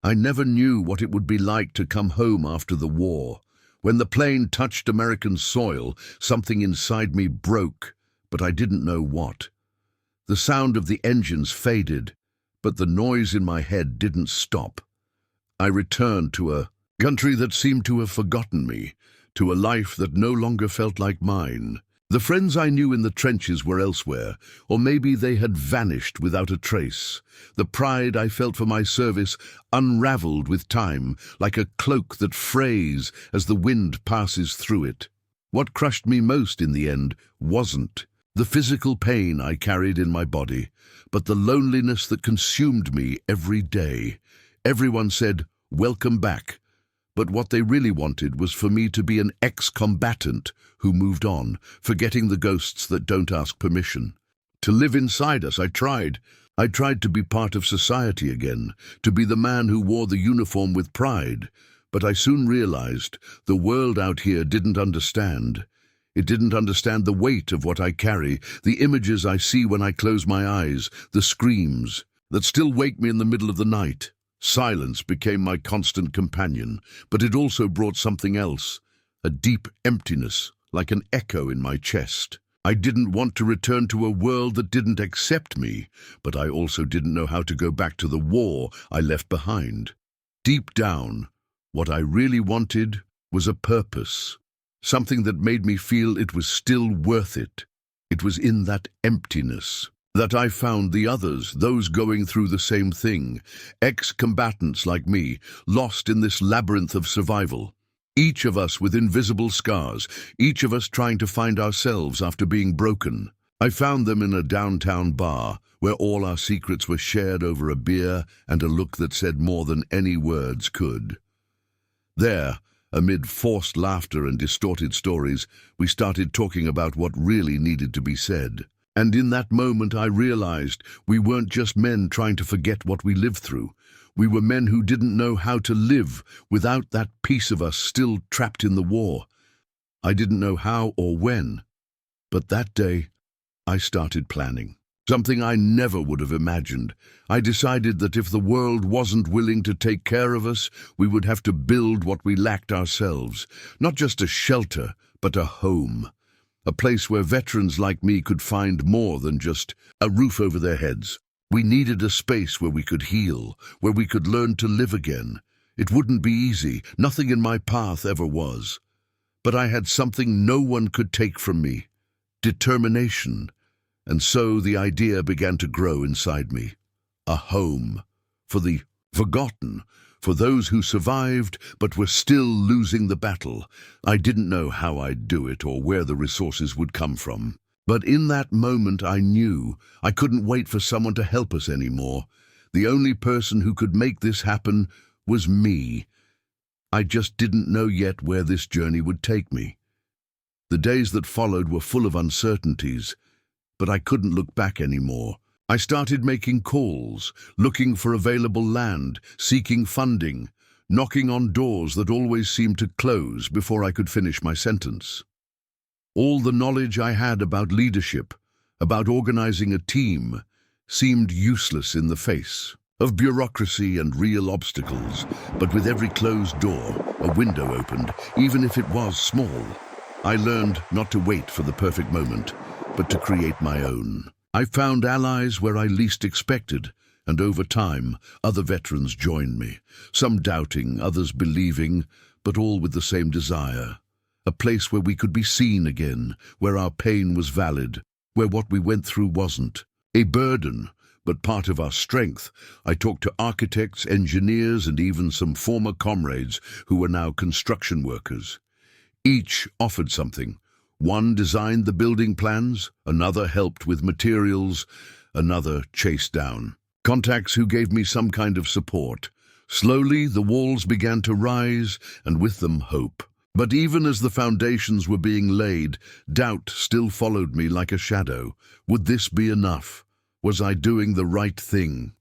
I never knew what it would be like to come home after the war. When the plane touched American soil, something inside me broke, but I didn't know what. The sound of the engines faded, but the noise in my head didn't stop. I returned to a country that seemed to have forgotten me, to a life that no longer felt like mine. The friends I knew in the trenches were elsewhere, or maybe they had vanished without a trace. The pride I felt for my service unraveled with time, like a cloak that frays as the wind passes through it. What crushed me most in the end wasn't the physical pain I carried in my body, but the loneliness that consumed me every day. Everyone said, "Welcome back," but what they really wanted was for me to be an ex-combatant who moved on, forgetting the ghosts that don't ask permission. To live inside us, I tried. I tried to be part of society again, to be the man who wore the uniform with pride. But I soon realized the world out here didn't understand. It didn't understand the weight of what I carry, the images I see when I close my eyes, the screams that still wake me in the middle of the night. Silence became my constant companion, but it also brought something else, a deep emptiness, like an echo in my chest. I didn't want to return to a world that didn't accept me, but I also didn't know how to go back to the war I left behind. Deep down, what I really wanted was a purpose, something that made me feel it was still worth it. It was in that emptiness that I found the others, those going through the same thing, ex-combatants like me, lost in this labyrinth of survival. Each of us with invisible scars, each of us trying to find ourselves after being broken. I found them in a downtown bar, where all our secrets were shared over a beer and a look that said more than any words could. There, amid forced laughter and distorted stories, we started talking about what really needed to be said. And in that moment I realized we weren't just men trying to forget what we lived through. We were men who didn't know how to live without that piece of us still trapped in the war. I didn't know how or when, but that day I started planning. Something I never would have imagined. I decided that if the world wasn't willing to take care of us, we would have to build what we lacked ourselves. Not just a shelter, but a home. A place where veterans like me could find more than just a roof over their heads. We needed a space where we could heal, where we could learn to live again. It wouldn't be easy. Nothing in my path ever was. But I had something no one could take from me: determination. And so the idea began to grow inside me. A home for the forgotten, for those who survived but were still losing the battle. I didn't know how I'd do it or where the resources would come from. But in that moment I knew I couldn't wait for someone to help us anymore. The only person who could make this happen was me. I just didn't know yet where this journey would take me. The days that followed were full of uncertainties, but I couldn't look back anymore. I started making calls, looking for available land, seeking funding, knocking on doors that always seemed to close before I could finish my sentence. All the knowledge I had about leadership, about organizing a team, seemed useless in the face of bureaucracy and real obstacles. But with every closed door, a window opened, even if it was small. I learned not to wait for the perfect moment, but to create my own. I found allies where I least expected, and over time, other veterans joined me, some doubting, others believing, but all with the same desire. A place where we could be seen again, where our pain was valid, where what we went through wasn't a burden, but part of our strength. I talked to architects, engineers, and even some former comrades who were now construction workers. Each offered something. One designed the building plans, another helped with materials, another chased down contacts who gave me some kind of support. Slowly, the walls began to rise, and with them hope. But even as the foundations were being laid, doubt still followed me like a shadow. Would this be enough? Was I doing the right thing?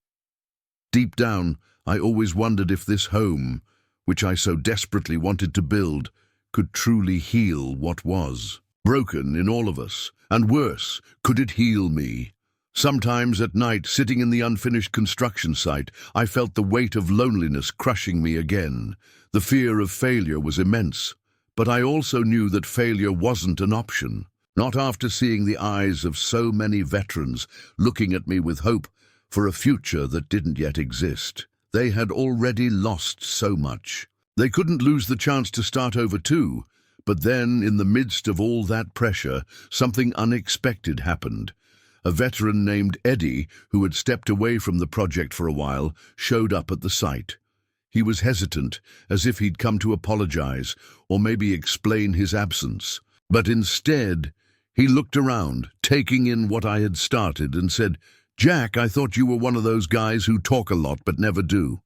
Deep down, I always wondered if this home, which I so desperately wanted to build, could truly heal what was broken in all of us. And worse, could it heal me? Sometimes at night, sitting in the unfinished construction site, I felt the weight of loneliness crushing me again. The fear of failure was immense, but I also knew that failure wasn't an option. Not after seeing the eyes of so many veterans looking at me with hope for a future that didn't yet exist. They had already lost so much. They couldn't lose the chance to start over too. But then, in the midst of all that pressure, something unexpected happened. A veteran named Eddie, who had stepped away from the project for a while, showed up at the site. He was hesitant, as if he'd come to apologize, or maybe explain his absence. But instead, he looked around, taking in what I had started, and said, "Jack, I thought you were one of those guys who talk a lot but never do.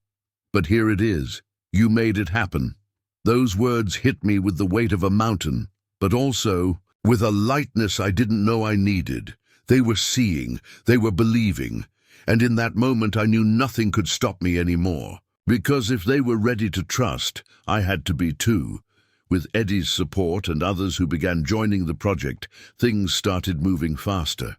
But here it is. You made it happen." Those words hit me with the weight of a mountain, but also with a lightness I didn't know I needed. They were seeing, they were believing, and in that moment I knew nothing could stop me anymore. Because if they were ready to trust, I had to be too. With Eddie's support and others who began joining the project, things started moving faster.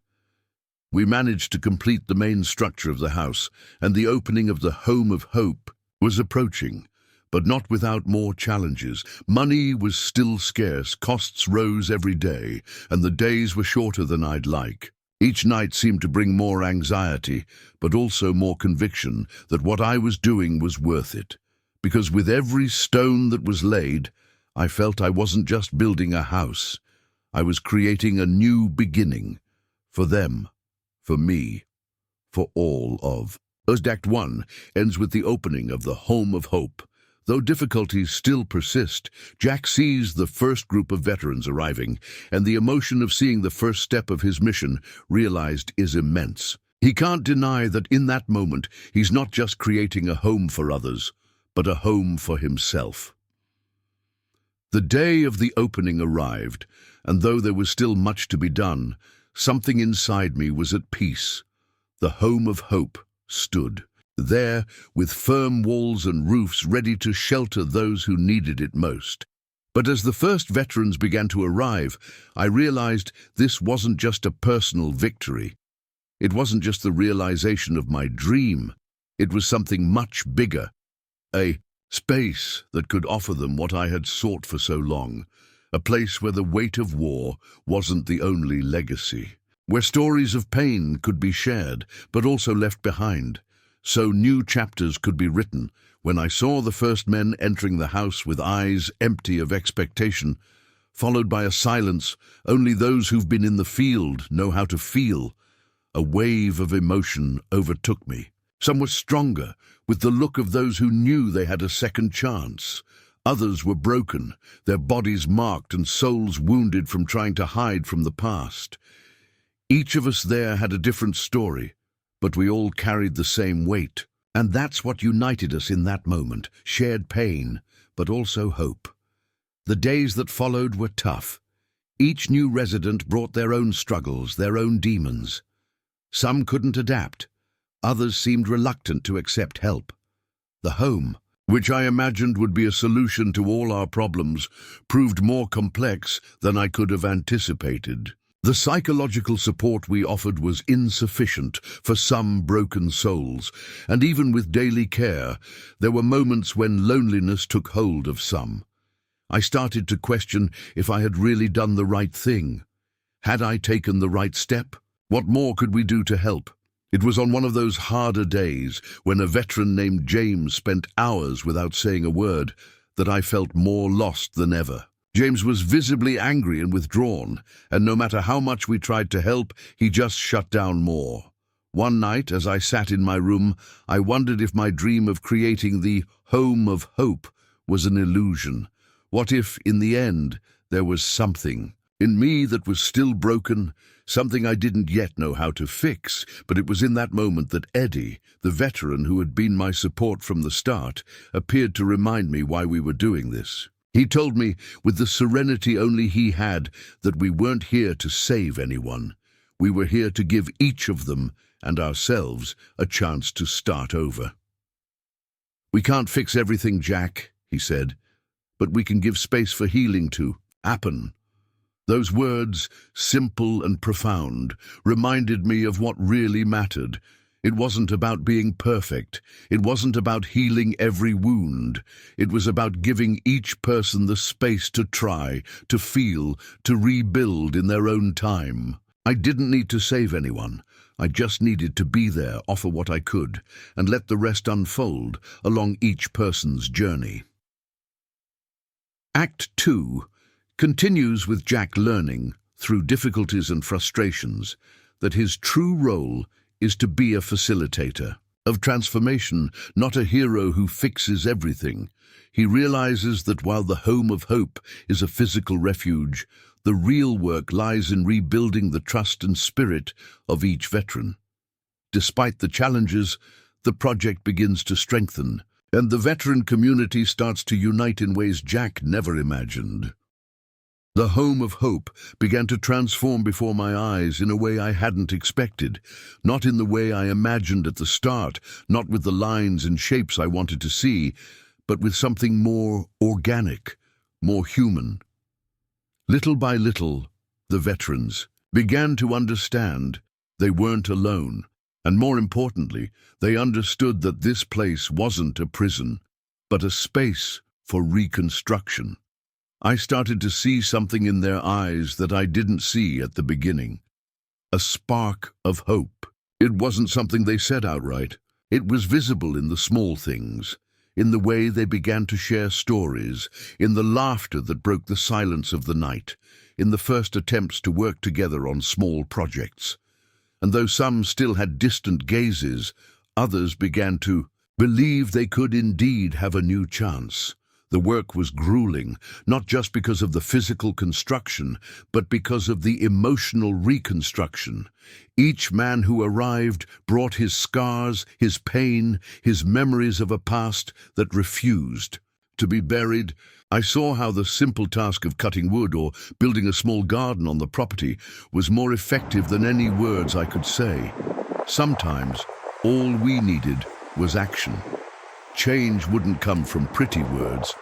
We managed to complete the main structure of the house, and the opening of the Home of Hope was approaching. But not without more challenges. Money was still scarce, costs rose every day, and the days were shorter than I'd like. Each night seemed to bring more anxiety, but also more conviction that what I was doing was worth it. Because with every stone that was laid, I felt I wasn't just building a house. I was creating a new beginning. For them, for me, for all of. First Act 1 ends with the opening of the Home of Hope. Though difficulties still persist, Jack sees the first group of veterans arriving, and the emotion of seeing the first step of his mission realized is immense. He can't deny that in that moment he's not just creating a home for others, but a home for himself. The day of the opening arrived, and though there was still much to be done, something inside me was at peace. The Home of Hope stood there, with firm walls and roofs ready to shelter those who needed it most. But as the first veterans began to arrive, I realized this wasn't just a personal victory. It wasn't just the realization of my dream. It was something much bigger. A space that could offer them what I had sought for so long. A place where the weight of war wasn't the only legacy. Where stories of pain could be shared, but also left behind. So new chapters could be written. When I saw the first men entering the house with eyes empty of expectation, followed by a silence only those who've been in the field know how to feel, a wave of emotion overtook me. Some were stronger, with the look of those who knew they had a second chance. Others were broken, their bodies marked and souls wounded from trying to hide from the past. Each of us there had a different story, but we all carried the same weight. And that's what united us in that moment, shared pain, but also hope. The days that followed were tough. Each new resident brought their own struggles, their own demons. Some couldn't adapt. Others seemed reluctant to accept help. The home, which I imagined would be a solution to all our problems, proved more complex than I could have anticipated. The psychological support we offered was insufficient for some broken souls, and even with daily care, there were moments when loneliness took hold of some. I started to question if I had really done the right thing. Had I taken the right step? What more could we do to help? It was on one of those harder days, when a veteran named James spent hours without saying a word, that I felt more lost than ever. James was visibly angry and withdrawn, and no matter how much we tried to help, he just shut down more. One night, as I sat in my room, I wondered if my dream of creating the Home of Hope was an illusion. What if, in the end, there was something in me that was still broken, something I didn't yet know how to fix? But it was in that moment that Eddie, the veteran who had been my support from the start, appeared to remind me why we were doing this. He told me, with the serenity only he had, that we weren't here to save anyone. We were here to give each of them, and ourselves, a chance to start over. "We can't fix everything, Jack," he said, "but we can give space for healing to happen." Those words, simple and profound, reminded me of what really mattered. It wasn't about being perfect. It wasn't about healing every wound. It was about giving each person the space to try, to feel, to rebuild in their own time. I didn't need to save anyone. I just needed to be there, offer what I could, and let the rest unfold along each person's journey. Act 2 continues with Jack learning, through difficulties and frustrations, that his true role is to be a facilitator of transformation, not a hero who fixes everything. He realizes that while the home of hope is a physical refuge, the real work lies in rebuilding the trust and spirit of each veteran. Despite the challenges, the project begins to strengthen, and the veteran community starts to unite in ways Jack never imagined. The home of hope began to transform before my eyes in a way I hadn't expected, not in the way I imagined at the start, not with the lines and shapes I wanted to see, but with something more organic, more human. Little by little, the veterans began to understand they weren't alone, and more importantly, they understood that this place wasn't a prison, but a space for reconstruction. I started to see something in their eyes that I didn't see at the beginning. A spark of hope. It wasn't something they said outright. It was visible in the small things, in the way they began to share stories, in the laughter that broke the silence of the night, in the first attempts to work together on small projects. And though some still had distant gazes, others began to believe they could indeed have a new chance. The work was grueling, not just because of the physical construction, but because of the emotional reconstruction. Each man who arrived brought his scars, his pain, his memories of a past that refused to be buried. I saw how the simple task of cutting wood or building a small garden on the property was more effective than any words I could say. Sometimes, all we needed was action. Change wouldn't come from pretty words,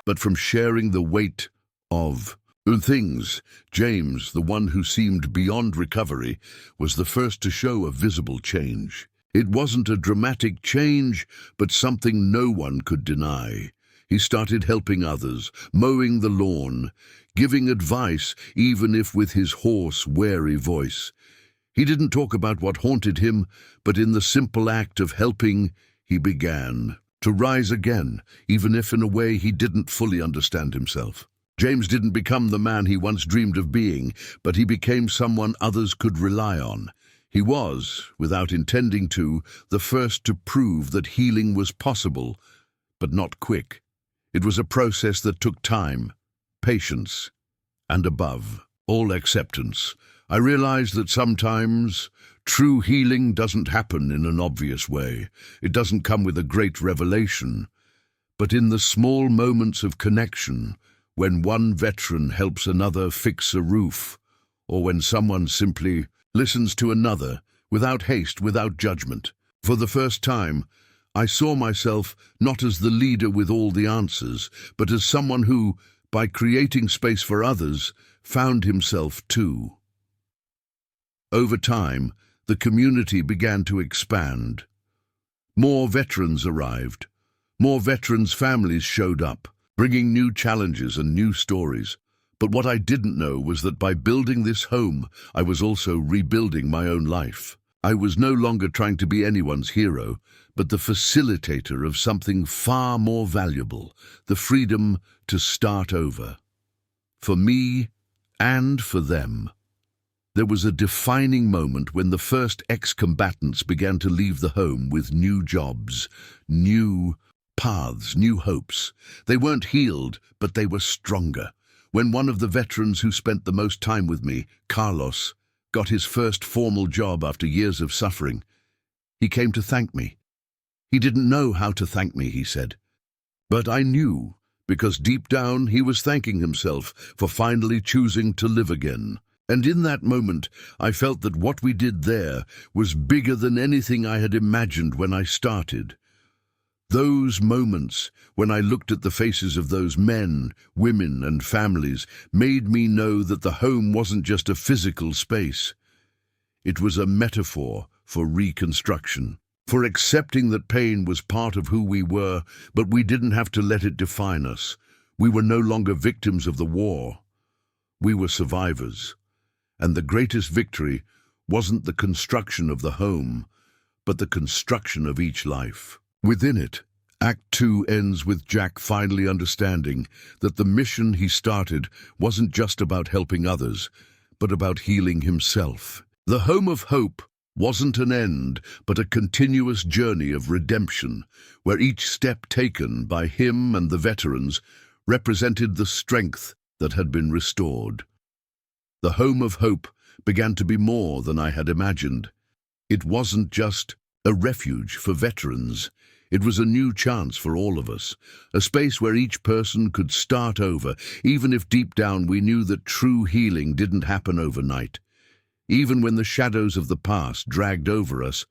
but from sharing the weight of things. James, the one who seemed beyond recovery, was the first to show a visible change. It wasn't a dramatic change, but something no one could deny. He started helping others, mowing the lawn, giving advice, even if with his hoarse, wary voice. He didn't talk about what haunted him, but in the simple act of helping, he began to rise again, even if in a way he didn't fully understand himself. James didn't become the man he once dreamed of being, but he became someone others could rely on. He was, without intending to, the first to prove that healing was possible, but not quick. It was a process that took time, patience, and above all, acceptance. I realized that sometimes true healing doesn't happen in an obvious way. It doesn't come with a great revelation, but in the small moments of connection, when one veteran helps another fix a roof, or when someone simply listens to another, without haste, without judgment. For the first time, I saw myself not as the leader with all the answers, but as someone who, by creating space for others, found himself too. Over time, the community began to expand. More veterans arrived. More veterans' families showed up, bringing new challenges and new stories. But what I didn't know was that by building this home, I was also rebuilding my own life. I was no longer trying to be anyone's hero, but the facilitator of something far more valuable, the freedom to start over. For me and for them. There was a defining moment when the first ex-combatants began to leave the home with new jobs, new paths, new hopes. They weren't healed, but they were stronger. When one of the veterans who spent the most time with me, Carlos, got his first formal job after years of suffering, he came to thank me. He didn't know how to thank me, he said. But I knew, because deep down he was thanking himself for finally choosing to live again. And in that moment, I felt that what we did there was bigger than anything I had imagined when I started. Those moments when I looked at the faces of those men, women, and families made me know that the home wasn't just a physical space. It was a metaphor for reconstruction, for accepting that pain was part of who we were, but we didn't have to let it define us. We were no longer victims of the war. We were survivors. And the greatest victory wasn't the construction of the home, but the construction of each life. Within it, Act 2 ends with Jack finally understanding that the mission he started wasn't just about helping others, but about healing himself. The Home of Hope wasn't an end, but a continuous journey of redemption, where each step taken by him and the veterans represented the strength that had been restored. The Home of Hope began to be more than I had imagined. It wasn't just a refuge for veterans. It was a new chance for all of us, a space where each person could start over, even if deep down we knew that true healing didn't happen overnight. Even when the shadows of the past dragged over us,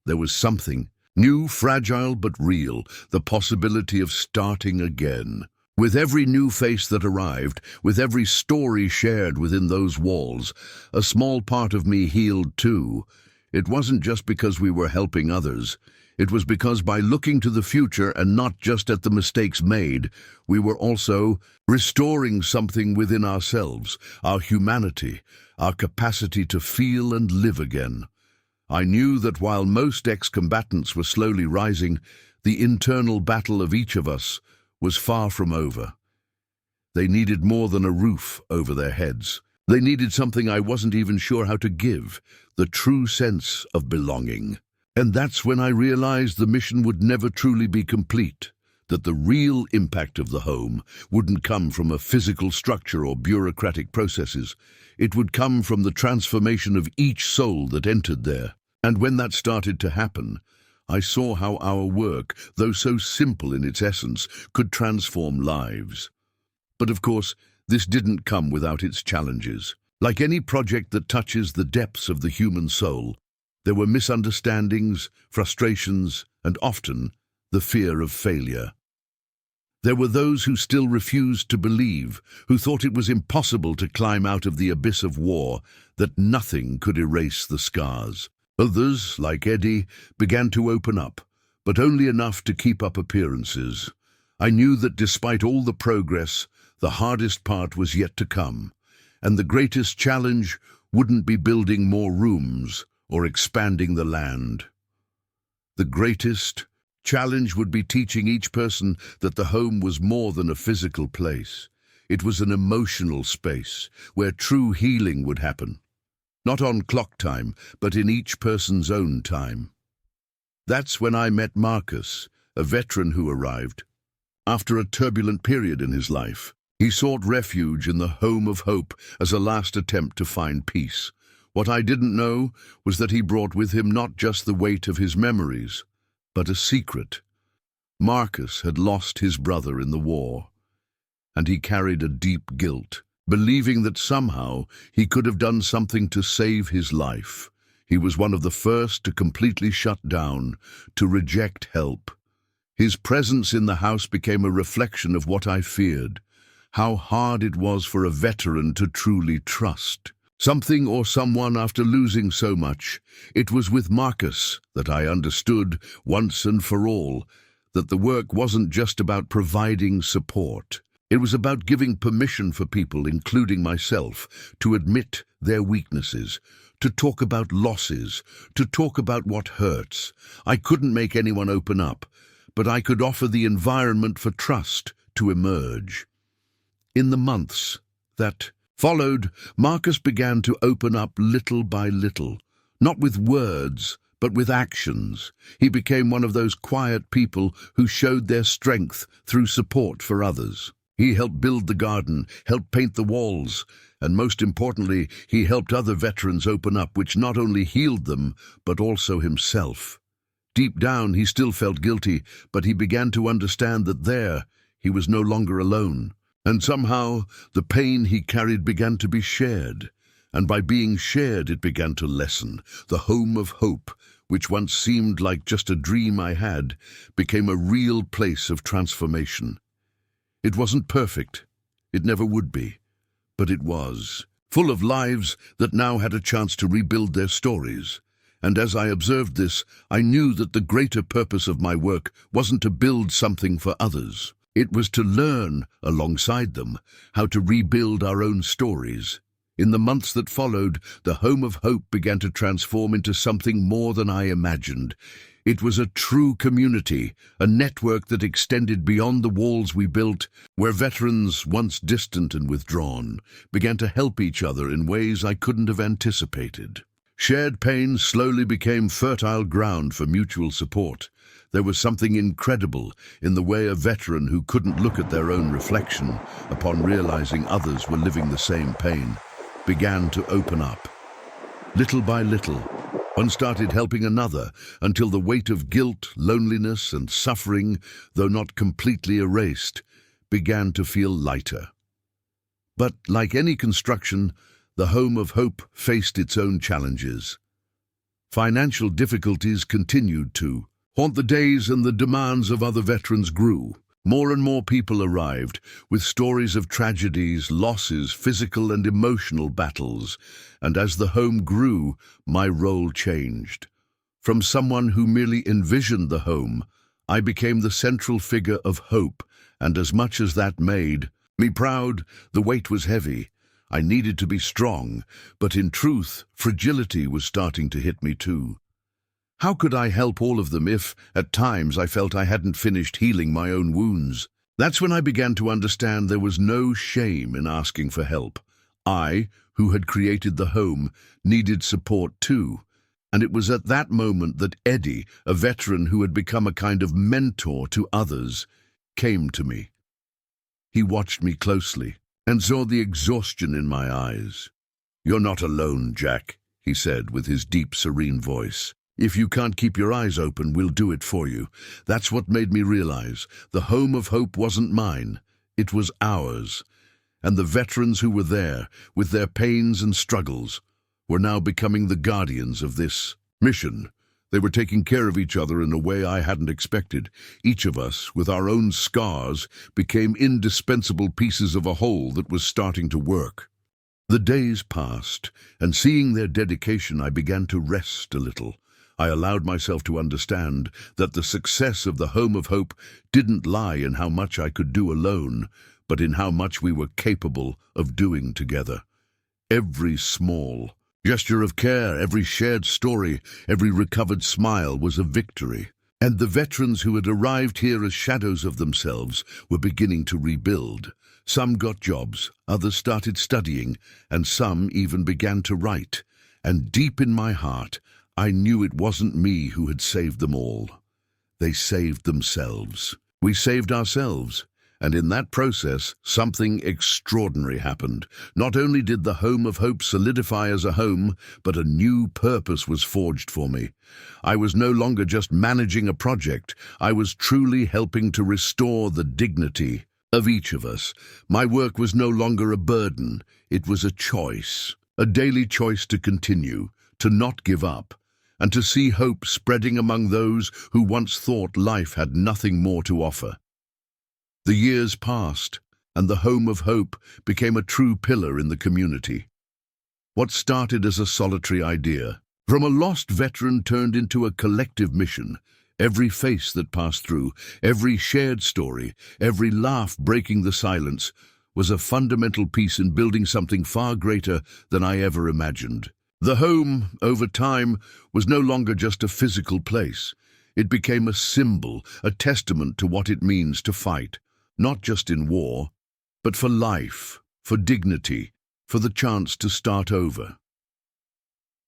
there was something new, fragile but real, the possibility of starting again. With every new face that arrived, with every story shared within those walls, a small part of me healed too. It wasn't just because we were helping others. It was because by looking to the future and not just at the mistakes made, we were also restoring something within ourselves, our humanity, our capacity to feel and live again. I knew that while most ex-combatants were slowly rising, the internal battle of each of us was far from over. They needed more than a roof over their heads. They needed something I wasn't even sure how to give, the true sense of belonging. And that's when I realized the mission would never truly be complete, that the real impact of the home wouldn't come from a physical structure or bureaucratic processes. It would come from the transformation of each soul that entered there. And when that started to happen, I saw how our work, though so simple in its essence, could transform lives. But of course, this didn't come without its challenges. Like any project that touches the depths of the human soul, there were misunderstandings, frustrations, and often the fear of failure. There were those who still refused to believe, who thought it was impossible to climb out of the abyss of war, that nothing could erase the scars. Others, like Eddie, began to open up, but only enough to keep up appearances. I knew that despite all the progress, the hardest part was yet to come, and the greatest challenge wouldn't be building more rooms or expanding the land. The greatest challenge would be teaching each person that the home was more than a physical place. It was an emotional space where true healing would happen. Not on clock time, but in each person's own time. That's when I met Marcus, a veteran who arrived. After a turbulent period in his life, he sought refuge in the Home of Hope as a last attempt to find peace. What I didn't know was that he brought with him not just the weight of his memories, but a secret. Marcus had lost his brother in the war, and he carried a deep guilt, believing that somehow he could have done something to save his life. He was one of the first to completely shut down, to reject help. His presence in the house became a reflection of what I feared, how hard it was for a veteran to truly trust something or someone after losing so much. It was with Marcus that I understood, once and for all, that the work wasn't just about providing support. It was about giving permission for people, including myself, to admit their weaknesses, to talk about losses, to talk about what hurts. I couldn't make anyone open up, but I could offer the environment for trust to emerge. In the months that followed, Marcus began to open up little by little, not with words, but with actions. He became one of those quiet people who showed their strength through support for others. He helped build the garden, helped paint the walls, and most importantly, he helped other veterans open up, which not only healed them, but also himself. Deep down, he still felt guilty, but he began to understand that there, he was no longer alone. And somehow, the pain he carried began to be shared, and by being shared, it began to lessen. The Home of Hope which once seemed like just a dream I had, became a real place of transformation. It wasn't perfect. It never would be. But it was, full of lives that now had a chance to rebuild their stories. And as I observed this, I knew that the greater purpose of my work wasn't to build something for others. It was to learn, alongside them, how to rebuild our own stories. In the months that followed, the Home of Hope began to transform into something more than I imagined. It was a true community, a network that extended beyond the walls we built, where veterans, once distant and withdrawn, began to help each other in ways I couldn't have anticipated. Shared pain slowly became fertile ground for mutual support. There was something incredible in the way a veteran who couldn't look at their own reflection, upon realizing others were living the same pain, began to open up. Little by little, one started helping another until the weight of guilt, loneliness, and suffering, though not completely erased, began to feel lighter. But like any construction, the Home of Hope faced its own challenges. Financial difficulties continued to haunt the days, and the demands of other veterans grew. More and more people arrived, with stories of tragedies, losses, physical and emotional battles. And as the home grew, my role changed. From someone who merely envisioned the home, I became the central figure of hope, and as much as that made me proud, the weight was heavy. I needed to be strong, but in truth, fragility was starting to hit me too. How could I help all of them if, at times, I felt I hadn't finished healing my own wounds? That's when I began to understand there was no shame in asking for help. I, who had created the home, needed support too. And it was at that moment that Eddie, a veteran who had become a kind of mentor to others, came to me. He watched me closely and saw the exhaustion in my eyes. "You're not alone, Jack," he said with his deep, serene voice. "If you can't keep your eyes open, we'll do it for you." That's what made me realize the Home of Hope wasn't mine, it was ours. And the veterans who were there, with their pains and struggles, were now becoming the guardians of this mission. They were taking care of each other in a way I hadn't expected. Each of us, with our own scars, became indispensable pieces of a whole that was starting to work. The days passed, and seeing their dedication, I began to rest a little. I allowed myself to understand that the success of the Home of Hope didn't lie in how much I could do alone, but in how much we were capable of doing together. Every small gesture of care, every shared story, every recovered smile was a victory. And the veterans who had arrived here as shadows of themselves were beginning to rebuild. Some got jobs, others started studying, and some even began to write. And deep in my heart, I knew it wasn't me who had saved them all. They saved themselves. We saved ourselves. And in that process, something extraordinary happened. Not only did the Home of Hope solidify as a home, but a new purpose was forged for me. I was no longer just managing a project. I was truly helping to restore the dignity of each of us. My work was no longer a burden. It was a choice, a daily choice to continue, to not give up, and to see hope spreading among those who once thought life had nothing more to offer. The years passed, and the Home of Hope became a true pillar in the community. What started as a solitary idea, from a lost veteran turned into a collective mission. Every face that passed through, every shared story, every laugh breaking the silence, was a fundamental piece in building something far greater than I ever imagined. The home, over time, was no longer just a physical place. It became a symbol, a testament to what it means to fight, not just in war, but for life, for dignity, for the chance to start over.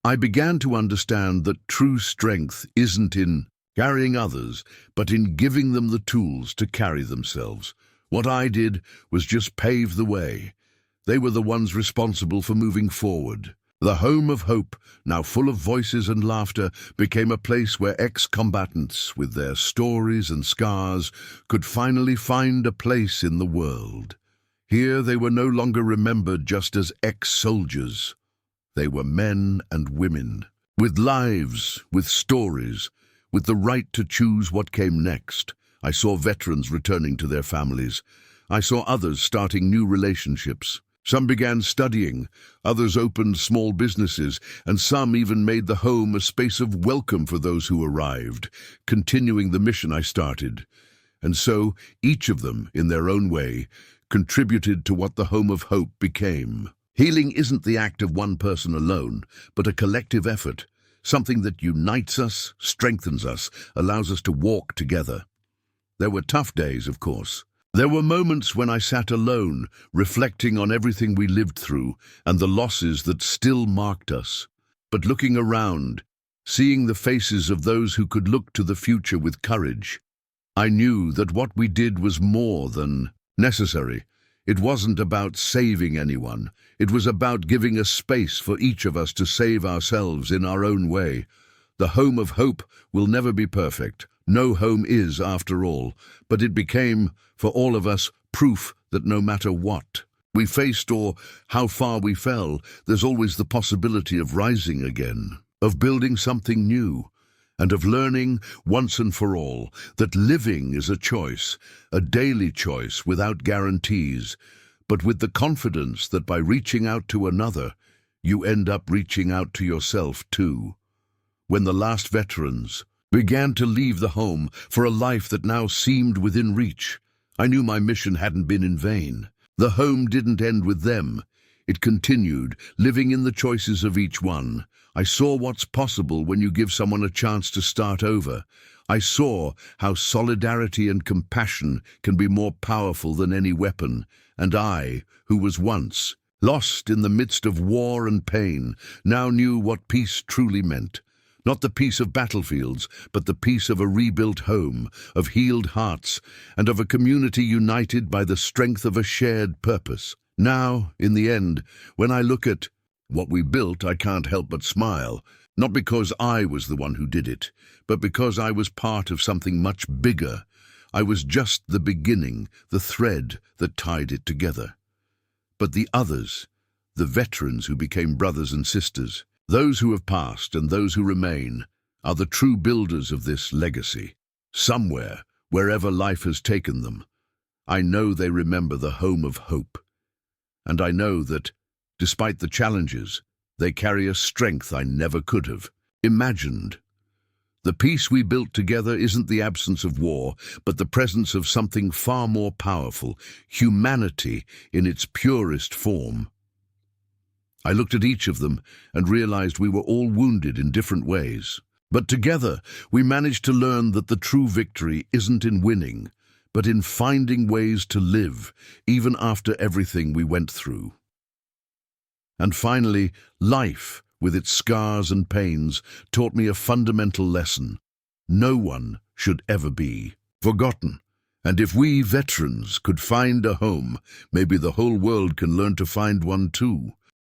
I began to understand that true strength isn't in carrying others, but in giving them the tools to carry themselves. What I did was just pave the way. They were the ones responsible for moving forward. The Home of Hope, now full of voices and laughter, became a place where ex-combatants, with their stories and scars, could finally find a place in the world. Here they were no longer remembered just as ex-soldiers. They were men and women With lives, with stories, with the right to choose what came next. I saw veterans returning to their families. I saw others starting new relationships. Some began studying, others opened small businesses, and some even made the home a space of welcome for those who arrived, continuing the mission I started. And so, each of them, in their own way, contributed to what the Home of Hope became. Healing isn't the act of one person alone, but a collective effort, something that unites us, strengthens us, allows us to walk together. There were tough days, of course. There were moments when I sat alone, reflecting on everything we lived through and the losses that still marked us. But looking around, seeing the faces of those who could look to the future with courage, I knew that what we did was more than necessary. It wasn't about saving anyone. It was about giving a space for each of us to save ourselves in our own way. The Home of Hope will never be perfect. No home is, after all, but it became, for all of us, proof that no matter what we faced or how far we fell, there's always the possibility of rising again, of building something new, and of learning once and for all that living is a choice, a daily choice without guarantees, but with the confidence that by reaching out to another, you end up reaching out to yourself too. When the last veterans began to leave the home for a life that now seemed within reach, I knew my mission hadn't been in vain. The home didn't end with them. It continued, living in the choices of each one. I saw what's possible when you give someone a chance to start over. I saw how solidarity and compassion can be more powerful than any weapon. And I, who was once lost in the midst of war and pain, now knew what peace truly meant. Not the peace of battlefields, but the peace of a rebuilt home, of healed hearts, and of a community united by the strength of a shared purpose. Now, in the end, when I look at what we built, I can't help but smile, not because I was the one who did it, but because I was part of something much bigger. I was just the beginning, the thread that tied it together. But the others, the veterans who became brothers and sisters, those who have passed and those who remain, are the true builders of this legacy. Somewhere, wherever life has taken them, I know they remember the Home of Hope. And I know that, despite the challenges, they carry a strength I never could have imagined. The peace we built together isn't the absence of war, but the presence of something far more powerful, humanity in its purest form. I looked at each of them and realized we were all wounded in different ways. But together, we managed to learn that the true victory isn't in winning, but in finding ways to live, even after everything we went through. And finally, life, with its scars and pains, taught me a fundamental lesson. No one should ever be forgotten. And if we veterans could find a home, maybe the whole world can learn to find one too.